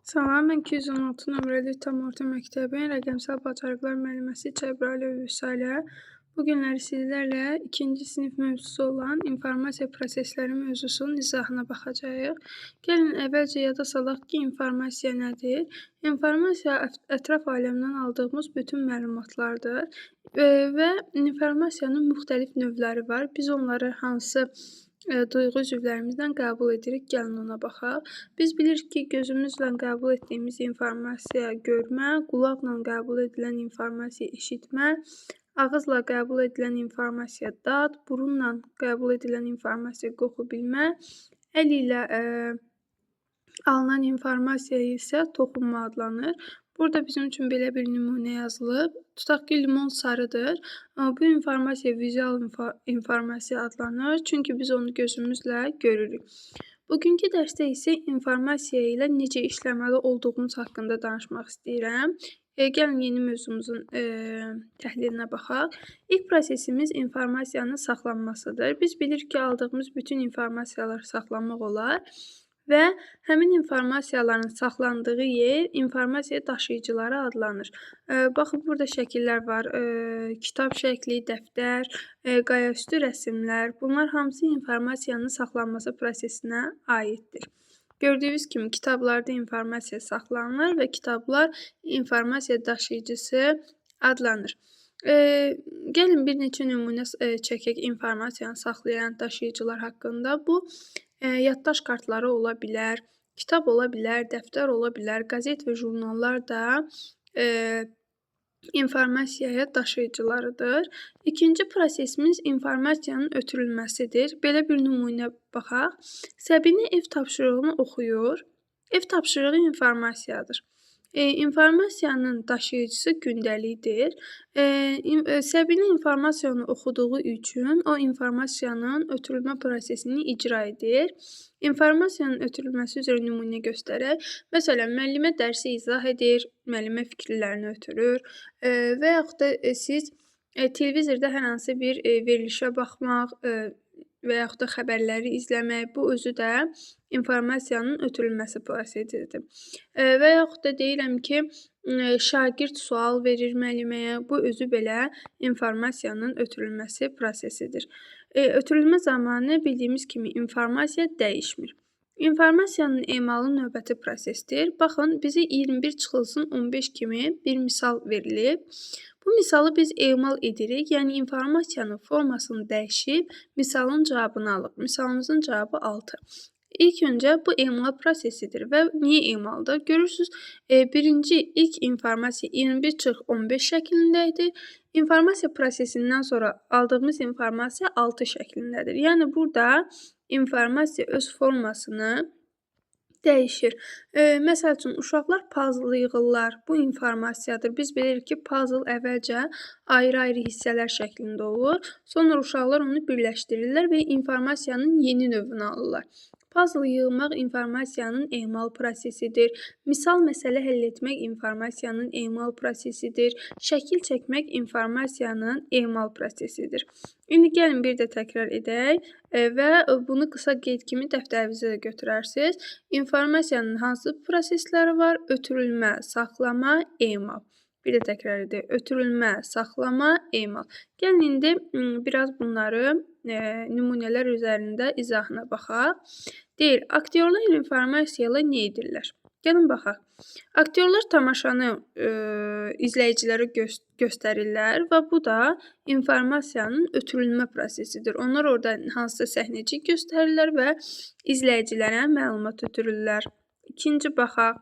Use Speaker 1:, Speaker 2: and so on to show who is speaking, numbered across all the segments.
Speaker 1: Salam, mən 216 nömrəli tam orta məktəbin rəqəmsal bacarıqlar müəlliməsi Cəbrayılova Vüsalə. Bu günləri sizlərlə 2-ci sinif mövzusu olan informasiya prosesləri mövzusunun izahına baxacağıq. Gəlin əvvəlcə yada salaq ki, informasiya nədir? İnformasiya ətraf aləmdən aldığımız bütün məlumatlardır və informasiyanın müxtəlif növləri var. Biz onları hansı duyğu üzvlərimizdən qəbul edirik, gəlin ona baxaq. Biz bilirik ki, gözümüzlə qəbul etdiyimiz informasiya görmə, qulaqla qəbul edilən informasiya eşitmə, ağızla qəbul edilən informasiya dad, burunla qəbul edilən informasiya qoxu bilmə, əl ilə alınan informasiya isə toxunma adlanır. Burada bizim üçün belə bir nümunə yazılıb. Tutaq ki, limon sarıdır. Bu informasiya vizual informasiya adlanır. Çünki biz onu gözümüzlə görürük. Bugünkü dərsdə isə informasiya ilə necə işləməli olduğumuz haqqında danışmaq istəyirəm. Gəlin yeni mövzumuzun təhlilinə baxaq. İlk prosesimiz informasiyanın saxlanmasıdır. Biz bilirik ki, aldığımız bütün informasiyalar saxlanmaq olar və həmin informasiyaların saxlandığı yer informasiya daşıyıcıları adlanır. Baxın, burada şəkillər var. Kitab şəkli, dəftər, qayaüstü rəsmlər. Bunlar hamısı informasiyanın saxlanması prosesinə aiddir. Gördüyünüz kimi kitablarda informasiya saxlanılır və kitablar informasiya daşıyıcısı adlanır. Gəlin bir neçə nümunə çəkək informasiyanı saxlayan daşıyıcılar haqqında. Bu yaddaş kartları ola bilər, kitab ola bilər, dəftər ola bilər, qəzet və jurnallar da informasiyaya daşıyıcılarıdır. İkinci prosesimiz informasiyanın ötürülməsidir. Belə bir nümunə baxaq. Səbinə ev tapşırığını oxuyur. Ev tapşırığı informasiyadır. İnformasiyanın daşıyıcısı gündəlikdir. Səbinə informasiyanı oxuduğu üçün o informasiyanın ötürülmə prosesini icra edir. İnformasiyanın ötürülməsi üzrə nümunə göstərək. Məsələn, müəllimə dərsi izah edir, müəllimə fikirlərini ötürür və yaxud da siz televizorda hər hansı bir verilişə baxmaq və yaxud da xəbərləri izləmək, bu özü də informasiyanın ötürülməsi prosesidir. Və yaxud da deyirəm ki, şagird sual verir müəlliməyə, bu özü belə informasiyanın ötürülməsi prosesidir. Ötürülmə zamanı bildiyimiz kimi informasiya dəyişmir. İnformasiyanın emalı növbəti prosesdir. Baxın, bizə 21/15 kimi bir misal verilib. Bu misalı biz emal edirik, yəni informasiyanın formasını dəyişib misalın cavabını alıb. Misalımızın cavabı 6. İlk öncə bu emal prosesidir və niyə emaldır? Görürsünüz, ilk informasiya 21/15 şəklində idi. İnformasiya prosesindən sonra aldığımız informasiya 6 şəklindədir. Yəni burada informasiya öz formasını dəyişir. Məsəl üçün, uşaqlar puzzle yığırlar. Bu informasiyadır. Biz bilirik ki, puzzle əvvəlcə ayrı-ayrı hissələr şəklində olur. Sonra uşaqlar onu birləşdirirlər və informasiyanın yeni növünü alırlar. Puzzle yığmaq informasiyanın emal prosesidir. Misal məsələ həll etmək informasiyanın emal prosesidir. Şəkil çəkmək informasiyanın emal prosesidir. İndi gəlin bir də təkrar edək və bunu qısa qeyd kimi dəftərinizə də götürərsiniz. İnformasiyanın hansı prosesləri var? Ötürülmə, saxlama, emal. Bir də təkrar edək. Ötürülmə, saxlama, emal. Gəlin indi biraz bunları nümunələr üzərində izahına baxaq. Deyir, aktyorlar informasiya ilə nə edirlər? Gəlin baxaq. Aktyorlar tamaşanı izləyicilərə göstərirlər və bu da informasiyanın ötürülmə prosesidir. Onlar orada hansısa səhnəcik göstərirlər və izləyicilərə məlumat ötürürlər. İkinci baxaq.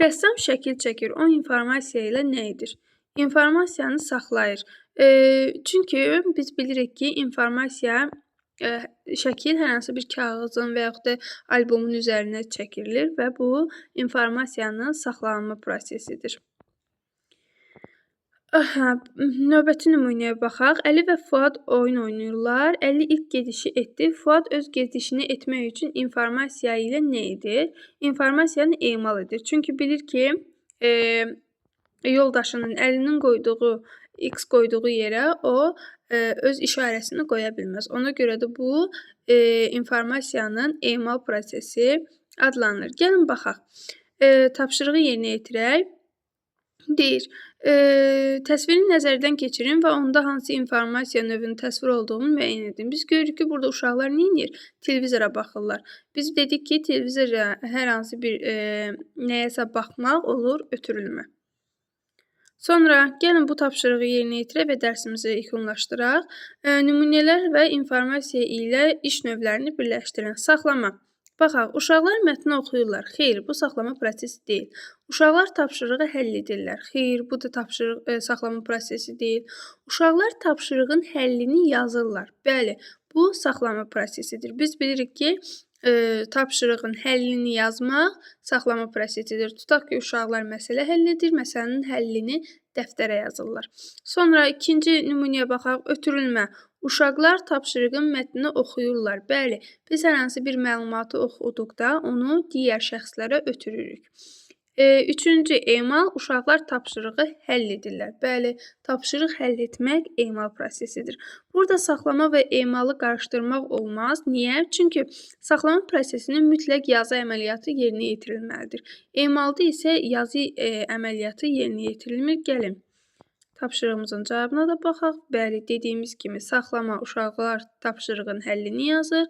Speaker 1: Rəssam şəkil çəkir. O informasiya ilə nə edir? İnformasiyanı saxlayır. Çünki biz bilirik ki, informasiya şəkil hər hansı bir kağızın və yaxud da albomun üzərinə çəkirilir və bu informasiyanın saxlanma prosesidir. Növbəti nümunəyə baxaq. Əli və Fuad oyun oynayırlar. Əli ilk gedişi etdi. Fuad öz gedişini etmək üçün informasiya ilə nə edir? İnformasiyanı emal edir. Çünki bilir ki, yoldaşının Əlinin qoyduğu X qoyduğu yerə o öz işarəsini qoya bilməz. Ona görə də bu informasiyanın emal prosesi adlanır. Gəlin baxaq. Tapşırığı yerinə yetirək. Deyir, təsviri nəzərdən keçirin və onda hansı informasiya növünün təsvir olduğunu müəyyən edin. Biz görürük ki, burada uşaqlar nə edir? Televizora baxırlar. Biz dedik ki, televizora hər hansı bir nəyəsə baxmaq olur ötürülmə. Sonra gəlin bu tapşırığı yerinə yetirək və dərsimizi yekunlaşdıraq. Nümunələr və informasiya ilə iş növlərini birləşdirin. Saxlama. Baxaq, uşaqlar mətni oxuyurlar. Xeyr, bu saxlama prosesi deyil. Uşaqlar tapşırığı həll edirlər. Xeyr, bu da saxlama prosesi deyil. Uşaqlar tapşırığın həllini yazırlar. Bəli, bu saxlama prosesidir. Biz bilirik ki, tapşırığın həllini yazmaq saxlama prosesidir. Tutaq ki, uşaqlar məsələ həll edir, məsələnin həllini dəftərə yazırlar. Sonra ikinci nümunəyə baxaq, ötürülmə. Uşaqlar tapşırığın mətnini oxuyurlar. Bəli, biz hər hansı bir məlumatı oxuduqda onu digər şəxslərə ötürürük. Üçüncü emal, uşaqlar tapşırığı həll edirlər. Bəli, tapşırıq həll etmək emal prosesidir. Burada saxlama və emalı qarışdırmaq olmaz. Niyə? Çünki saxlama prosesinin mütləq yazı əməliyyatı yerinə yetirilməlidir. Emalda isə yazı əməliyyatı yerinə yetirilmir. Gəlin, tapşırığımızın cavabına da baxaq. Bəli, dediyimiz kimi saxlama uşaqlar tapşırığın həllini yazır.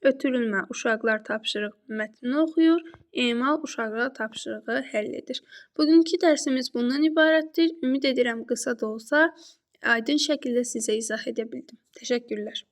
Speaker 1: Ötürülmə uşaqlar tapşırıq mətnini oxuyur. Emal uşaqlar tapşırığı həll edir. Bugünkü dərsimiz bundan ibarətdir. Ümid edirəm qısa da olsa aydın şəkildə sizə izah edə bildim. Təşəkkürlər.